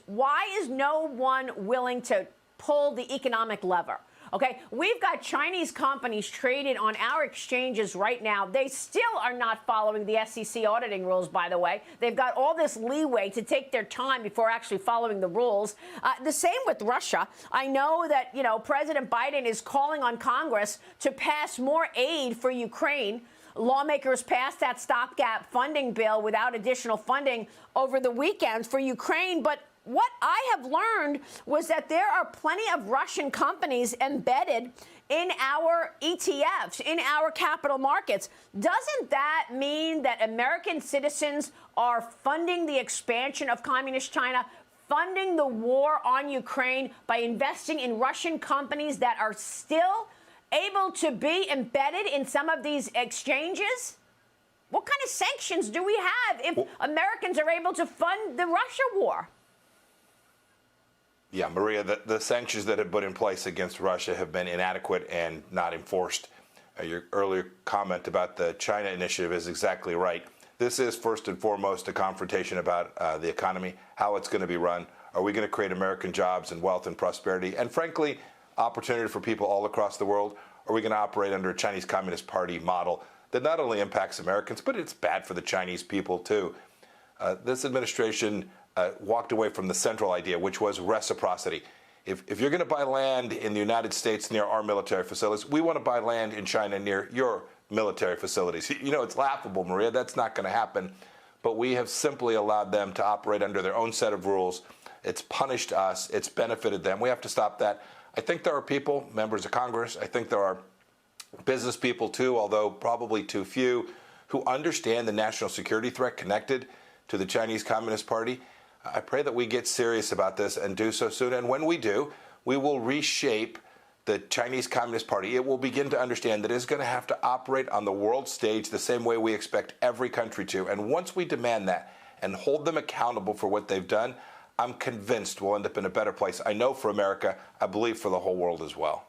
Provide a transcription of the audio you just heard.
why is no one willing to pull the economic lever? Okay, we've got Chinese companies traded on our exchanges right now. They still are not following the SEC auditing rules, by the way. They've got all this leeway to take their time before actually following the rules. The same with Russia. I know that, President Biden is calling on Congress to pass more aid for Ukraine. Lawmakers passed that stopgap funding bill without additional funding over the weekend for Ukraine, but what I have learned was that there are plenty of Russian companies embedded in our ETFs, in our capital markets. Doesn't that mean that American citizens are funding the expansion of communist China, funding the war on Ukraine by investing in Russian companies that are still able to be embedded in some of these exchanges? What kind of sanctions do we have if Americans are able to fund the Russia war? Yeah, Maria, the sanctions that have been put in place against Russia have been inadequate and not enforced. Your earlier comment about the China initiative is exactly right. This is first and foremost a confrontation about the economy, how it's going to be run. Are we going to create American jobs and wealth and prosperity? And frankly, opportunity for people all across the world? Are we going to operate under a Chinese Communist Party model that not only impacts Americans, but it's bad for the Chinese people, too? This administration walked away from the central idea, which was reciprocity. If you're going to buy land in the United States near our military facilities, we want to buy land in China near your military facilities. It's laughable, Maria. That's not going to happen. But we have simply allowed them to operate under their own set of rules. It's punished us. It's benefited them. We have to stop that. I think there are people, members of Congress, I think there are business people, too, although probably too few, who understand the national security threat connected to the Chinese Communist Party. I pray that we get serious about this and do so soon. And when we do, we will reshape the Chinese Communist Party. It will begin to understand that it's going to have to operate on the world stage the same way we expect every country to. And once we demand that and hold them accountable for what they've done, I'm convinced we'll end up in a better place. I know for America, I believe for the whole world as well.